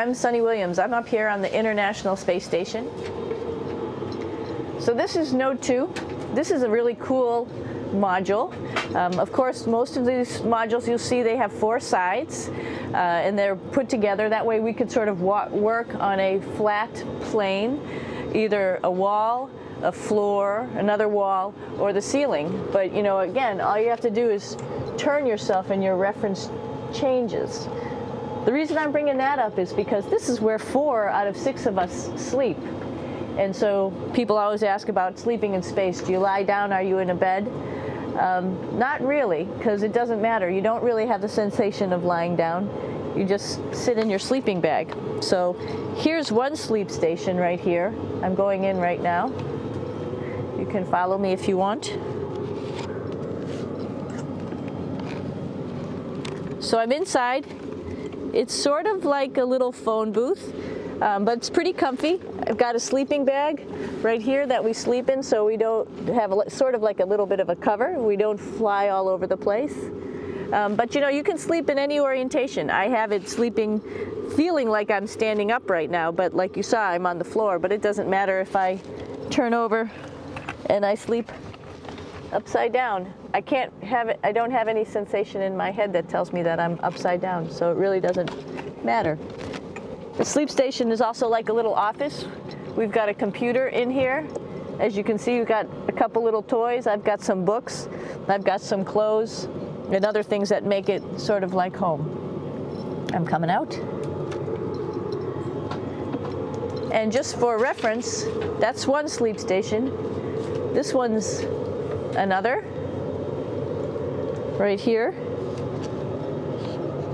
I'm Sunny Williams. I'm up here on the International Space Station. So this is Node 2. This is a really cool module. Of course, most of these modules you'll see they have 4 sides, and they're put together. That way we could sort of work on a flat plane, either a wall, a floor, another wall, or the ceiling. But you know, again, all you have to do is turn yourself and your reference changes. The reason I'm bringing that up is because this is where 4 out of 6 of us sleep. And so people always ask about sleeping in space. Do you lie down? Are you in a bed? Not really, because it doesn't matter. You don't really have the sensation of lying down. You just sit in your sleeping bag. So here's one sleep station right here. I'm going in right now. You can follow me if you want. So I'm inside. It's sort of like a little phone booth, but it's pretty comfy. I've got a sleeping bag right here that we sleep in, so we don't have sort of like a little bit of a cover. We don't fly all over the place. But you know, you can sleep in any orientation. I have it sleeping, feeling like I'm standing up right now, but like you saw, I'm on the floor. But it doesn't matter if I turn over and I sleep upside down. I can't have it. I don't have any sensation in my head that tells me that I'm upside down, so it really doesn't matter. The sleep station is also like a little office. We've got a computer in here. As you can see, we've got a couple little toys. I've got some books. I've got some clothes and other things that make it sort of like home. I'm coming out. And just for reference, that's one sleep station. This one's another. Right here.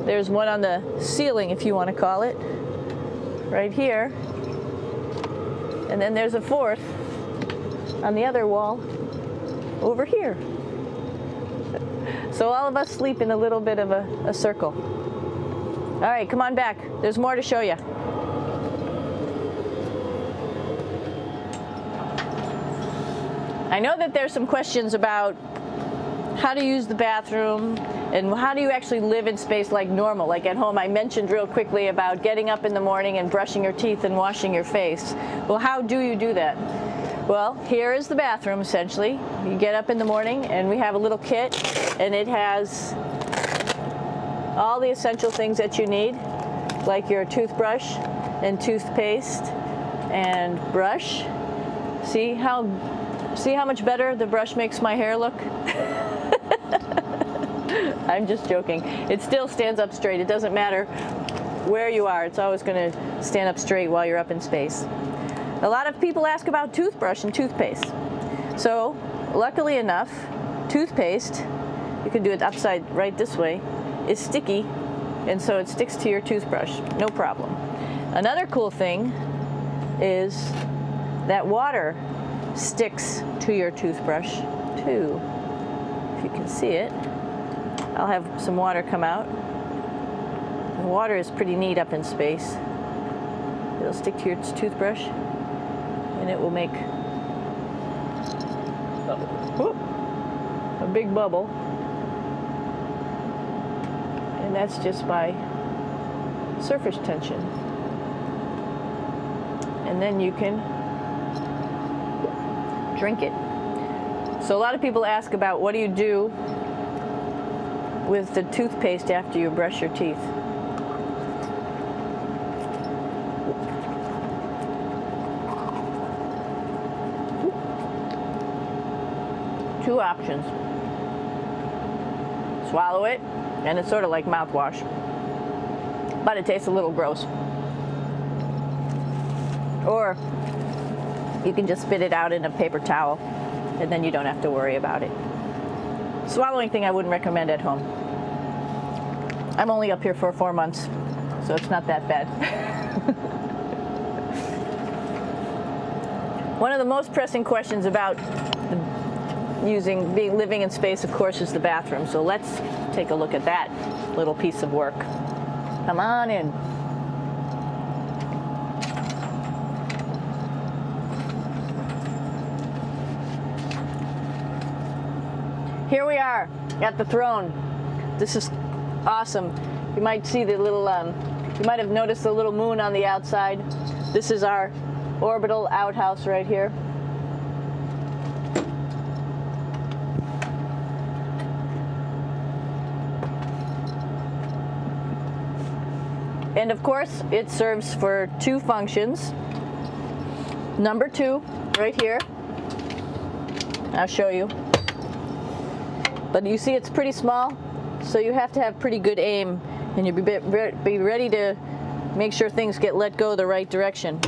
There's one on the ceiling, if you want to call it. Right here. And then there's a 4th on the other wall over here. So all of us sleep in a little bit of a circle. All right, come on back. There's more to show you. I know that there's some questions about how to use the bathroom and how do you actually live in space like normal, like at home. I mentioned real quickly about getting up in the morning and brushing your teeth and washing your face. Well, how do you do that? Well, here is the bathroom, essentially. You get up in the morning and we have a little kit, and it has all the essential things that you need, like your toothbrush and toothpaste and brush. See how much better the brush makes my hair look? I'm just joking. It still stands up straight. It doesn't matter where you are. It's always going to stand up straight while you're up in space. A lot of people ask about toothbrush and toothpaste. So, luckily enough, toothpaste, you can do it upside right this way, is sticky, and so it sticks to your toothbrush. No problem. Another cool thing is that water sticks to your toothbrush too. If you can see it, I'll have some water come out. The water is pretty neat up in space. It'll stick to your toothbrush and it will make a big bubble, and that's just by surface tension. And then you can drink it. So a lot of people ask about what do you do with the toothpaste after you brush your teeth. Two options. Swallow it, and it's sort of like mouthwash, but it tastes a little gross. Or you can just spit it out in a paper towel, and then you don't have to worry about it. Swallowing thing I wouldn't recommend at home. I'm only up here for 4 months, so it's not that bad. One of the most pressing questions about living in space, of course, is the bathroom. So let's take a look at that little piece of work. Come on in. Here we are at the throne. This is awesome. You might see the little You might have noticed the little moon on the outside. This is our orbital outhouse right here. And of course, it serves for two functions. Number 2, right here. I'll show you. But you see it's pretty small, so you have to have pretty good aim, and you'll be ready to make sure things get let go the right direction.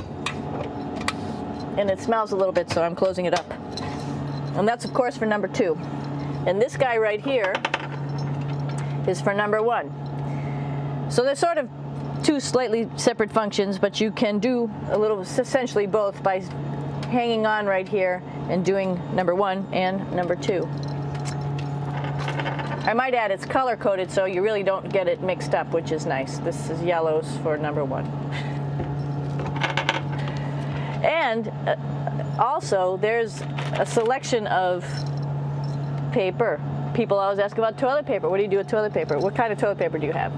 And it smells a little bit, so I'm closing it up. And that's, of course, for number 2. And this guy right here is for number 1. So there's sort of two slightly separate functions, but you can do a little, essentially both, by hanging on right here and doing number 1 and number 2. I might add it's color coded, so you really don't get it mixed up, which is nice. This is yellows for number 1. And also there's a selection of paper. People always ask about toilet paper. What do you do with toilet paper? What kind of toilet paper do you have?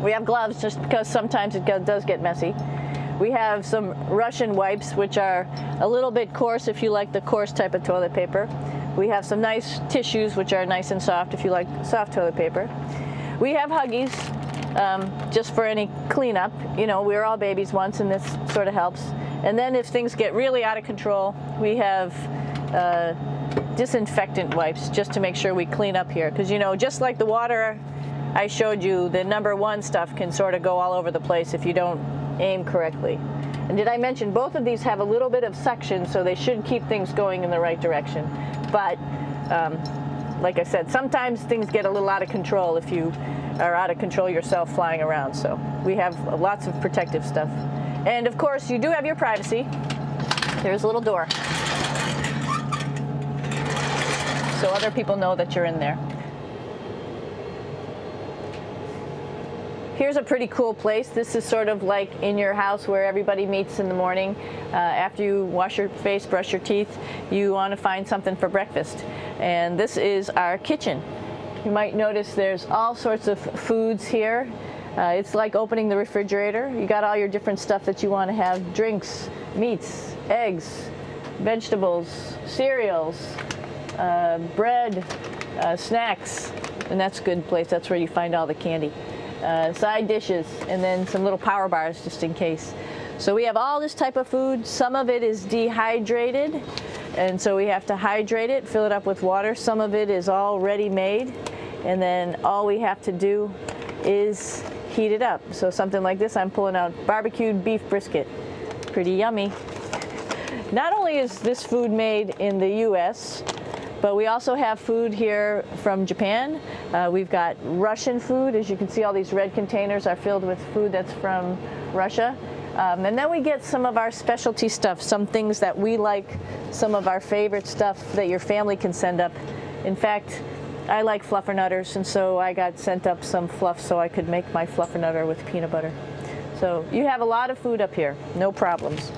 We have gloves, just because sometimes it does get messy. We have some Russian wipes, which are a little bit coarse if you like the coarse type of toilet paper. We have some nice tissues, which are nice and soft if you like soft toilet paper. We have Huggies, just for any cleanup. You know, we were all babies once, and this sort of helps. And then if things get really out of control, we have disinfectant wipes, just to make sure we clean up here. Because, you know, just like the water I showed you, the number 1 stuff can sort of go all over the place if you don't aim correctly. And did I mention both of these have a little bit of suction, so they should keep things going in the right direction. But like I said, sometimes things get a little out of control if you are out of control yourself flying around. So we have lots of protective stuff. And of course, you do have your privacy. There's a little door, so other people know that you're in there. Here's a pretty cool place. This is sort of like in your house where everybody meets in the morning. After you wash your face, brush your teeth, you want to find something for breakfast. And this is our kitchen. You might notice there's all sorts of foods here. It's like opening the refrigerator. You got all your different stuff that you want to have: drinks, meats, eggs, vegetables, cereals, bread, snacks. And that's a good place. That's where you find all the candy. Side dishes, and then some little power bars just in case. So we have all this type of food. Some of it is dehydrated, and so we have to hydrate it, fill it up with water. Some of it is all ready made, and then all we have to do is heat it up. So something like this, I'm pulling out barbecued beef brisket. Pretty yummy. Not only is this food made in the US, but we also have food here from Japan. We've got Russian food. As you can see, all these red containers are filled with food that's from Russia. And then we get some of our specialty stuff, some things that we like, some of our favorite stuff that your family can send up. In fact, I like fluffernutters, and so I got sent up some fluff so I could make my fluffernutter with peanut butter. So you have a lot of food up here, no problems.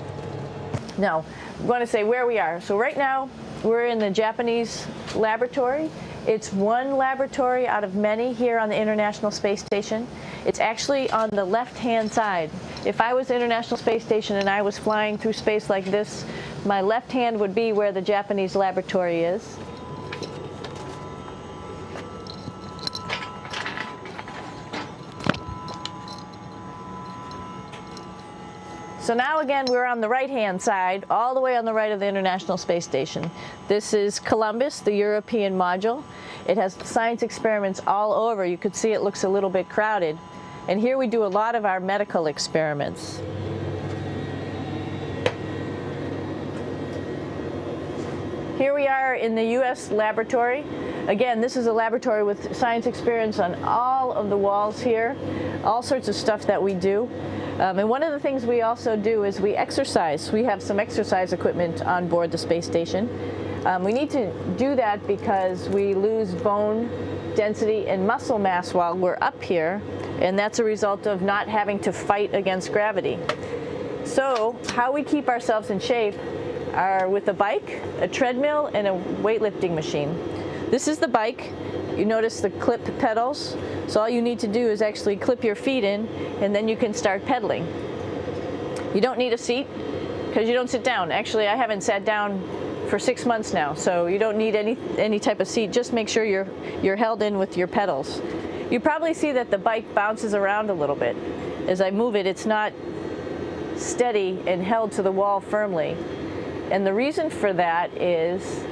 Now, I'm going to say where we are. So right now, we're in the Japanese laboratory. It's one laboratory out of many here on the International Space Station. It's actually on the left-hand side. If I was the International Space Station and I was flying through space like this, my left hand would be where the Japanese laboratory is. So now again, we're on the right-hand side, all the way on the right of the International Space Station. This is Columbus, the European module. It has science experiments all over. You could see it looks a little bit crowded. And here we do a lot of our medical experiments. Here we are in the US laboratory. Again, this is a laboratory with science experiments on all of the walls here, all sorts of stuff that we do. And one of the things we also do is we exercise. We have some exercise equipment on board the space station. We need to do that because we lose bone density and muscle mass while we're up here, and that's a result of not having to fight against gravity. So how we keep ourselves in shape are with a bike, a treadmill, and a weightlifting machine. This is the bike. You notice the clip pedals? So all you need to do is actually clip your feet in, and then you can start pedaling. You don't need a seat because you don't sit down. Actually, I haven't sat down for 6 months now, so you don't need any type of seat. Just make sure you're held in with your pedals. You probably see that the bike bounces around a little bit. As I move it, it's not steady and held to the wall firmly. And the reason for that is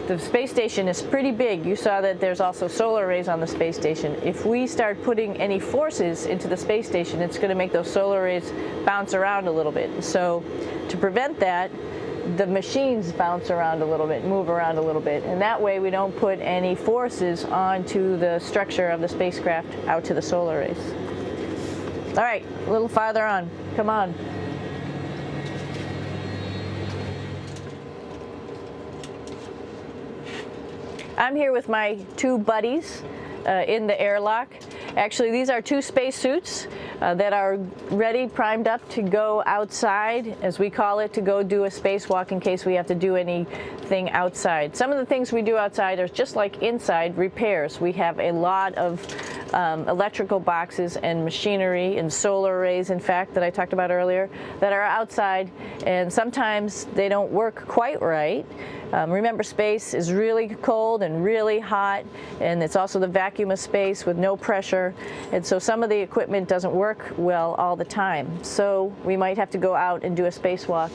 the space station is pretty big. You saw that there's also solar arrays on the space station. If we start putting any forces into the space station, it's going to make those solar arrays bounce around a little bit. So to prevent that, the machines bounce around a little bit, move around a little bit, and that way we don't put any forces onto the structure of the spacecraft out to the solar arrays. All right, a little farther on. Come on. I'm here with my two buddies in the airlock. Actually, these are two spacesuits that are ready, primed up to go outside, as we call it, to go do a spacewalk in case we have to do anything outside. Some of the things we do outside are just like inside, repairs. We have a lot of electrical boxes and machinery and solar arrays, in fact, that I talked about earlier, that are outside, and sometimes they don't work quite right. Remember, space is really cold and really hot, and it's also the vacuum of space with no pressure, and so some of the equipment doesn't work well all the time. So we might have to go out and do a spacewalk.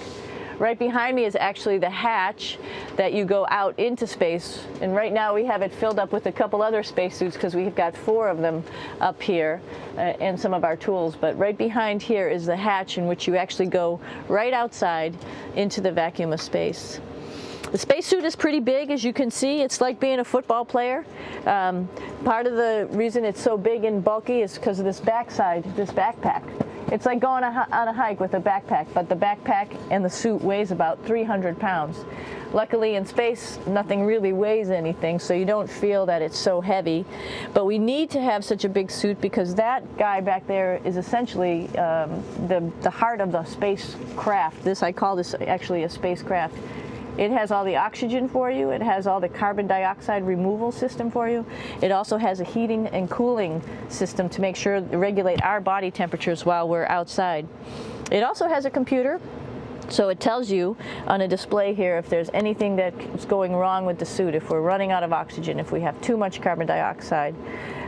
Right behind me is actually the hatch that you go out into space, and right now we have it filled up with a couple other spacesuits because we've got 4 of them up here and some of our tools. But right behind here is the hatch in which you actually go right outside into the vacuum of space. The spacesuit is pretty big, as you can see. It's like being a football player. Part of the reason it's so big and bulky is because of this backside, this backpack. It's like going on a hike with a backpack, but the backpack and the suit weighs about 300 pounds. Luckily in space, nothing really weighs anything, so you don't feel that it's so heavy. But we need to have such a big suit because that guy back there is essentially the heart of the spacecraft. I call this actually a spacecraft. It has all the oxygen for you. It has all the carbon dioxide removal system for you. It also has a heating and cooling system to make sure to regulate our body temperatures while we're outside. It also has a computer, so it tells you on a display here if there's anything that's going wrong with the suit, if we're running out of oxygen, if we have too much carbon dioxide,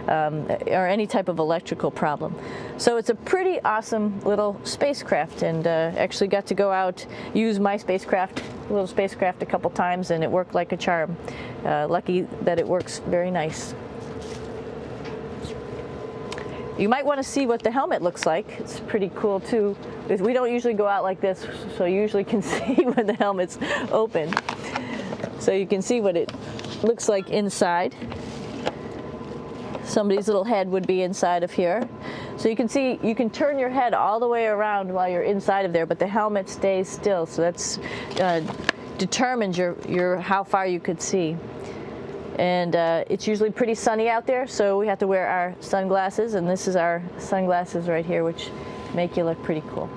or any type of electrical problem. So it's a pretty awesome little spacecraft, and actually got to go out, use my little spacecraft a couple times, and it worked like a charm. Lucky that it works very nice. You might want to see what the helmet looks like. It's pretty cool too. We don't usually go out like this, so you usually can see when the helmet's open. So you can see what it looks like inside. Somebody's little head would be inside of here. So you can see, you can turn your head all the way around while you're inside of there, but the helmet stays still. So that's determines how far you could see. And it's usually pretty sunny out there, so we have to wear our sunglasses, and this is our sunglasses right here, which make you look pretty cool.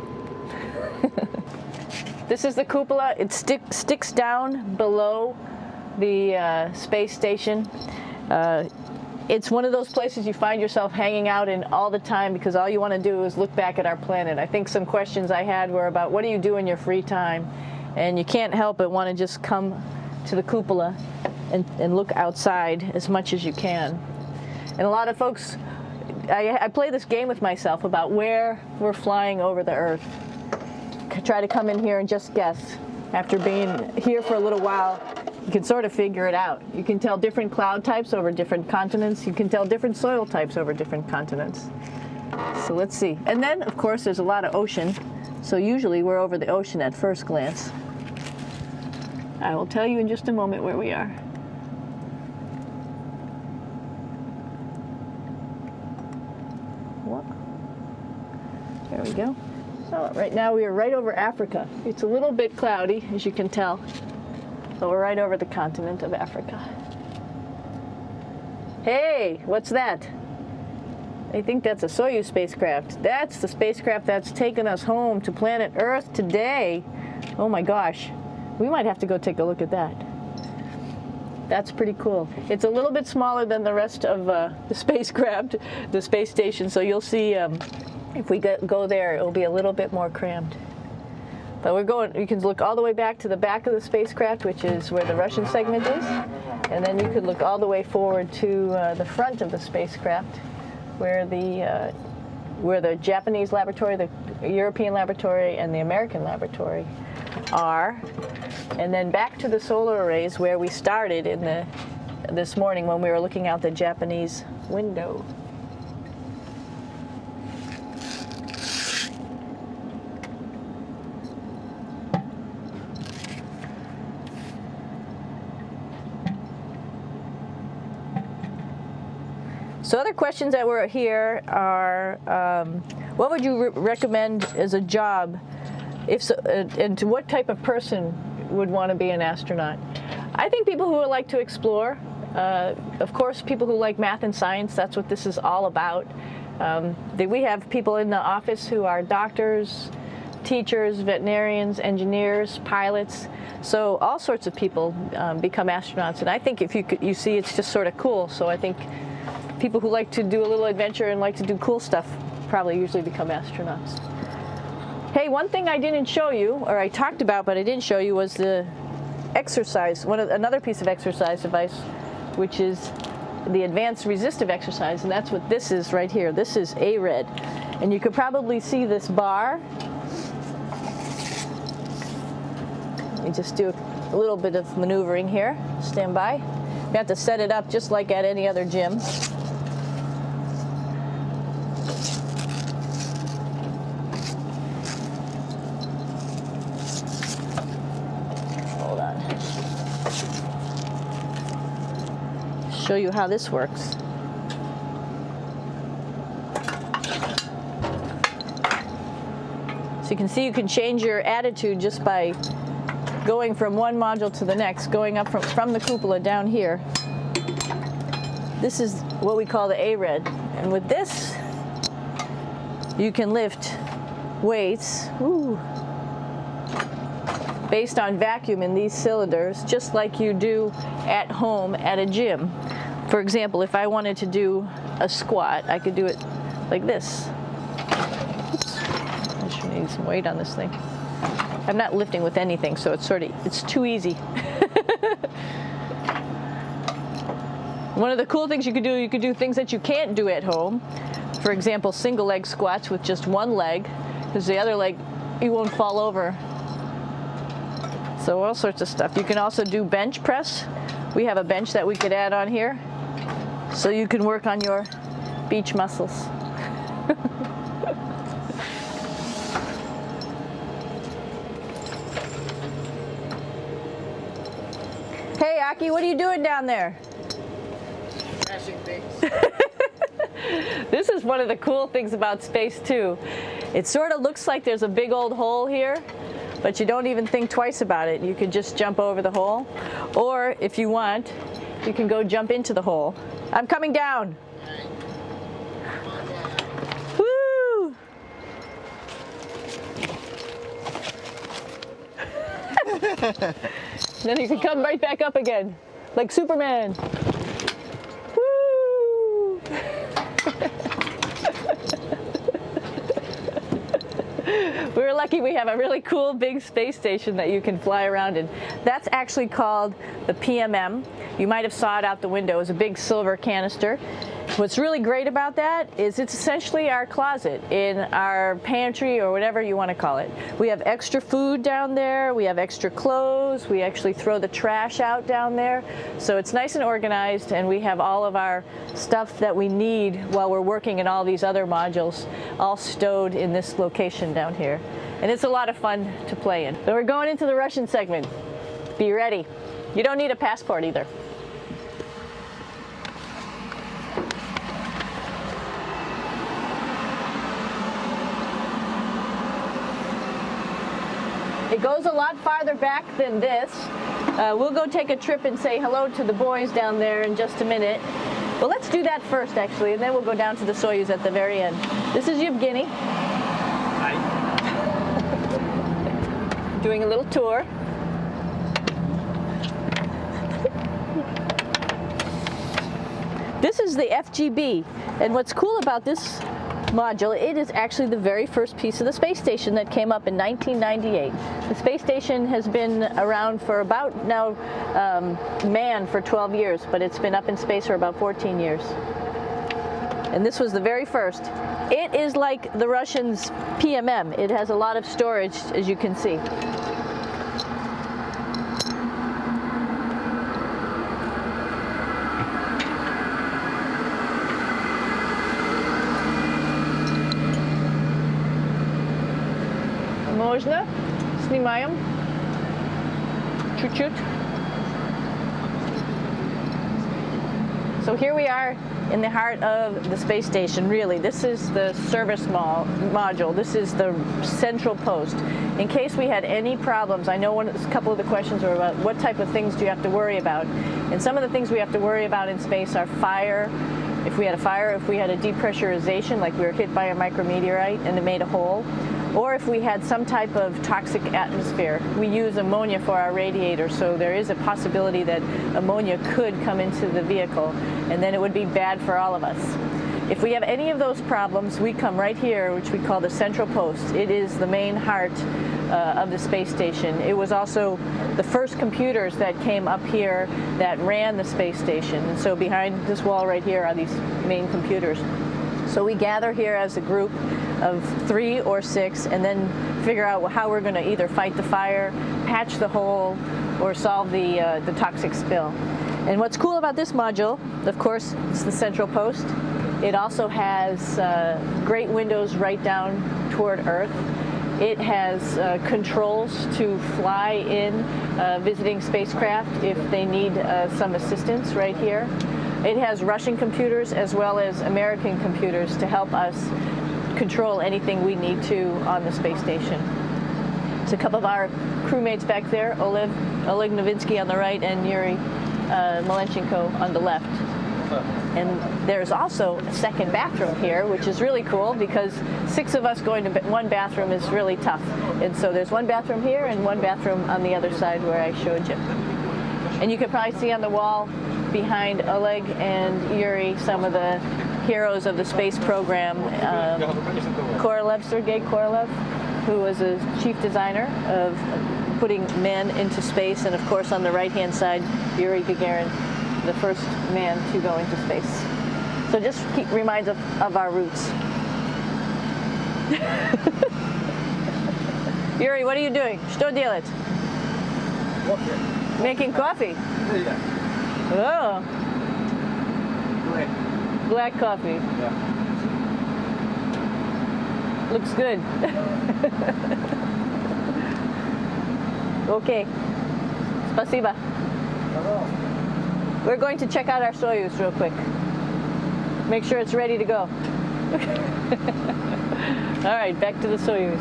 This is the cupola. It sticks down below the space station. It's one of those places you find yourself hanging out in all the time because all you want to do is look back at our planet. I think some questions I had were about what do you do in your free time? And you can't help but want to just come to the cupola and look outside as much as you can. And a lot of folks, I play this game with myself about where we're flying over the Earth. Try to come in here and just guess. After being here for a little while, you can sort of figure it out. You can tell different cloud types over different continents. You can tell different soil types over different continents. So let's see. And then, of course, there's a lot of ocean. So usually we're over the ocean at first glance. I will tell you in just a moment where we are. There we go. So right now we are right over Africa. It's a little bit cloudy, as you can tell. So we're right over the continent of Africa. Hey, what's that? I think that's a Soyuz spacecraft. That's the spacecraft that's taken us home to planet Earth today. Oh my gosh. We might have to go take a look at that. That's pretty cool. It's a little bit smaller than the rest of the spacecraft, the space station, so you'll see if we go there, it'll be a little bit more crammed. But we're going, you can look all the way back to the back of the spacecraft, which is where the Russian segment is, and then you could look all the way forward to the front of the spacecraft, where the Japanese laboratory, the European laboratory, and the American laboratory are, and then back to the solar arrays where we started this morning when we were looking out the Japanese window. So other questions that were here are, what would you recommend as a job, and to what type of person would want to be an astronaut? I think people who would like to explore, of course people who like math and science, that's what this is all about. We have people in the office who are doctors, teachers, veterinarians, engineers, pilots, so all sorts of people become astronauts, and I think if you see it's just sort of cool, so I think people who like to do a little adventure and like to do cool stuff probably usually become astronauts. Hey, one thing I didn't show you, or I talked about but I didn't show you, was the exercise, another piece of exercise device, which is the advanced resistive exercise, and that's what this is right here. This is ARED, and you could probably see this bar. Let me just do a little bit of maneuvering here. Stand by. You have to set it up just like at any other gym. Show you how this works. So you can see you can change your attitude just by going from one module to the next, going up from the cupola down here. This is what we call the ARED, and with this you can lift weights based on vacuum in these cylinders, just like you do at home at a gym. For example, if I wanted to do a squat, I could do it like this. Oops. I should need some weight on this thing. I'm not lifting with anything, so it's too easy. One of the cool things you could do things that you can't do at home. For example, single leg squats with just one leg, because the other leg, you won't fall over. So all sorts of stuff. You can also do bench press. We have a bench that we could add on here, so you can work on your beach muscles. Hey Aki, what are you doing down there? Crashing things. This is one of the cool things about space too. It sort of looks like there's a big old hole here, but you don't even think twice about it. You could just jump over the hole, or if you want, you can go jump into the hole. I'm coming down. Woo! Then you can come right back up again, like Superman. Woo! We're lucky we have a really cool big space station that you can fly around in. That's actually called the PMM. You might have saw it out the window. It's a big silver canister. What's really great about that is it's essentially our closet in our pantry, or whatever you want to call it. We have extra food down there, we have extra clothes, we actually throw the trash out down there. So it's nice and organized, and we have all of our stuff that we need while we're working in all these other modules all stowed in this location down here. And it's a lot of fun to play in. So we're going into the Russian segment. Be ready. You don't need a passport either. It goes a lot farther back than this. We'll go take a trip and say hello to the boys down there in just a minute. Well, let's do that first, actually, and then we'll go down to the Soyuz at the very end. This is Yevgeny. Hi. Doing a little tour. is the FGB, and what's cool about this module, it is actually the very first piece of the space station that came up in 1998. The space station has been around for about now manned for 12 years, but it's been up in space for about 14 years. And this was the very first. It is like the Russians' PMM. It has a lot of storage, as you can see. Можно? Снимаем. Чуть-чуть. So here we are in the heart of the space station, really. This is the service module. This is the central post. In case we had any problems, I know a couple of the questions were about what type of things do you have to worry about. And some of the things we have to worry about in space are fire. If we had a fire, if we had a depressurization, like we were hit by a micrometeorite and it made a hole, or if we had some type of toxic atmosphere. We use ammonia for our radiator, so there is a possibility that ammonia could come into the vehicle, and then it would be bad for all of us. If we have any of those problems, we come right here, which we call the central post. It is the main heart of the space station. It was also the first computers that came up here that ran the space station, and so behind this wall right here are these main computers. So we gather here as a group of 3 or 6 and then figure out how we're going to either fight the fire, patch the hole, or solve the toxic spill. And what's cool about this module, of course, it's the central post. It also has great windows right down toward Earth. It has controls to fly in visiting spacecraft if they need some assistance right here. It has Russian computers as well as American computers to help us control anything we need to on the space station. It's a couple of our crewmates back there, Oleg Novinsky on the right and Yuri Malenchenko on the left. And there's also a second bathroom here, which is really cool because 6 of us going to one bathroom is really tough. And so there's one bathroom here and one bathroom on the other side where I showed you. And you can probably see on the wall behind Oleg and Yuri some of the heroes of the space program. Sergei Korolev, who was a chief designer of putting men into space, and of course on the right-hand side, Yuri Gagarin, the first man to go into space. So just reminds us of our roots. Yuri, what are you doing? Что делать? Making coffee. Oh. Black coffee. Yeah. Looks good. Okay. Спасибо. We're going to check out our Soyuz real quick. Make sure it's ready to go. All right, back to the Soyuz.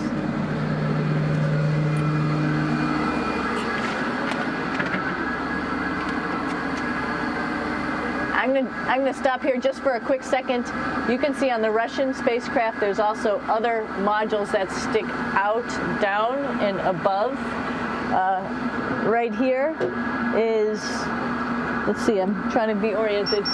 I'm going to stop here just for a quick second. You can see on the Russian spacecraft there's also other modules that stick out, down, and above. Right here is, let's see, I'm trying to be oriented.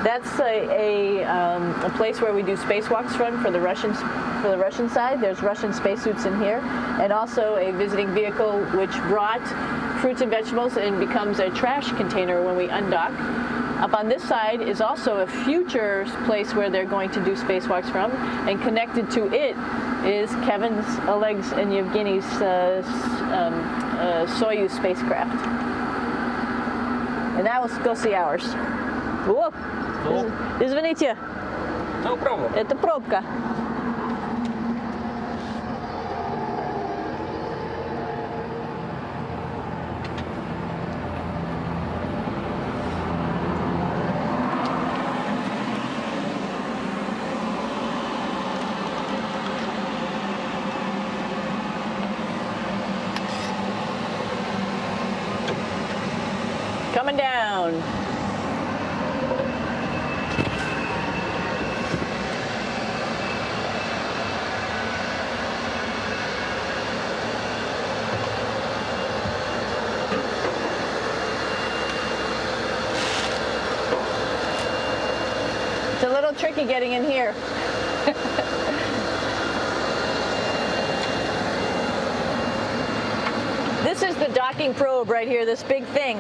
That's a place where we do spacewalks from for the Russian side. There's Russian spacesuits in here, and also a visiting vehicle which brought fruits and vegetables and becomes a trash container when we undock. Up on this side is also a future place where they're going to do spacewalks from, and connected to it is Kevin's, Oleg's, and Yevgeny's Soyuz spacecraft. And now let's go see ours. Whoa. Извините. No problem. Это пробка. Coming down. a little tricky getting in here. This is the docking probe right here, this big thing.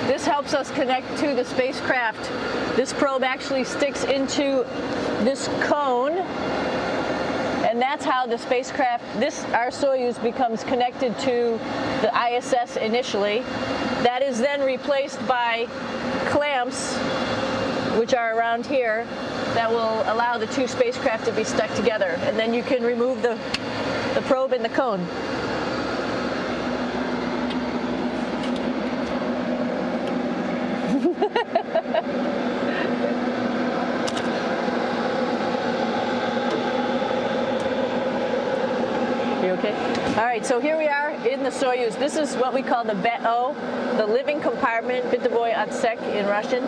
This helps us connect to the spacecraft. This probe actually sticks into this cone, and that's how the spacecraft, our Soyuz, becomes connected to the ISS initially. That is then replaced by clamps, which are around here, that will allow the two spacecraft to be stuck together. And then you can remove the probe and the cone. You okay? All right, so here we are in the Soyuz. This is what we call the BEO, the living compartment, Bitovoy Otsek in Russian.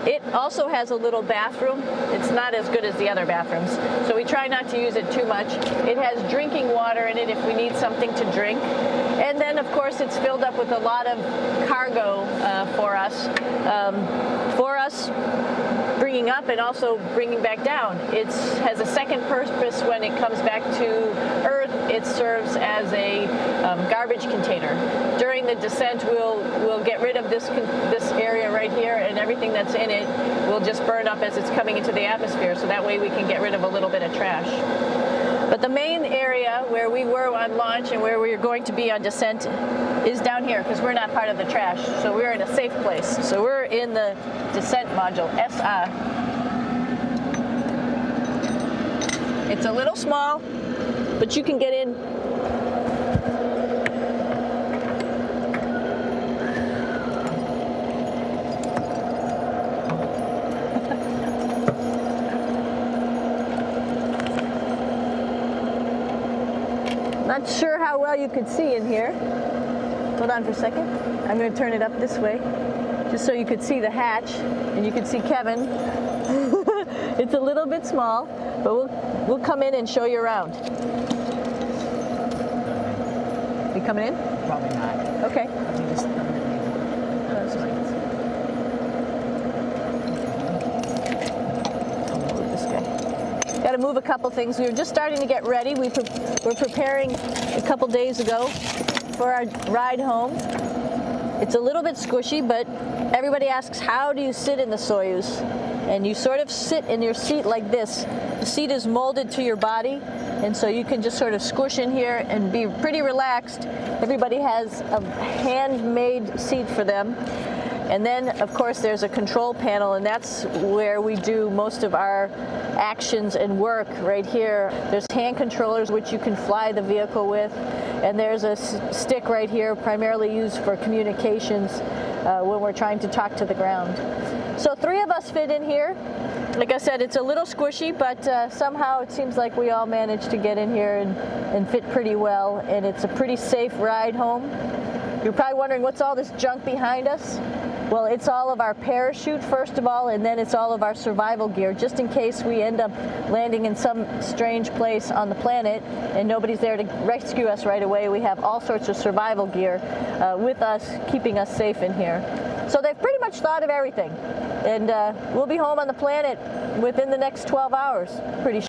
It also has a little bathroom. It's not as good as the other bathrooms, so we try not to use it too much. It has drinking water in it if we need something to drink. And then, of course, it's filled up with a lot of cargo for us. Bringing up and also bringing back down. It has a second purpose when it comes back to Earth. It serves as a garbage container. During the descent, we'll get rid of this area right here, and everything that's in it will just burn up as it's coming into the atmosphere, so that way we can get rid of a little bit of trash. But the main area where we were on launch and where we're going to be on descent is down here, because we're not part of the trash. So we're in a safe place. So we're in the descent module, SA. It's a little small, but you can get in. Not sure how well you could see in here. Hold on for a second. I'm going to turn it up this way, just so you could see the hatch, and you could see Kevin. It's a little bit small, but we'll come in and show you around. You coming in? Probably not. Okay. Got to move a couple things. We were just starting to get ready. We're preparing a couple days ago for our ride home. It's a little bit squishy, but everybody asks, how do you sit in the Soyuz? And you sort of sit in your seat like this. The seat is molded to your body, and so you can just sort of squish in here and be pretty relaxed. Everybody has a handmade seat for them. And then, of course, there's a control panel, and that's where we do most of our actions and work right here. There's hand controllers, which you can fly the vehicle with, and there's a stick right here, primarily used for communications when we're trying to talk to the ground. So 3 of us fit in here. Like I said, it's a little squishy, but somehow it seems like we all managed to get in here and fit pretty well, and it's a pretty safe ride home. You're probably wondering, what's all this junk behind us? Well, it's all of our parachute, first of all, and then it's all of our survival gear, just in case we end up landing in some strange place on the planet and nobody's there to rescue us right away. We have all sorts of survival gear with us, keeping us safe in here. So they've pretty much thought of everything. And we'll be home on the planet within the next 12 hours, pretty sure.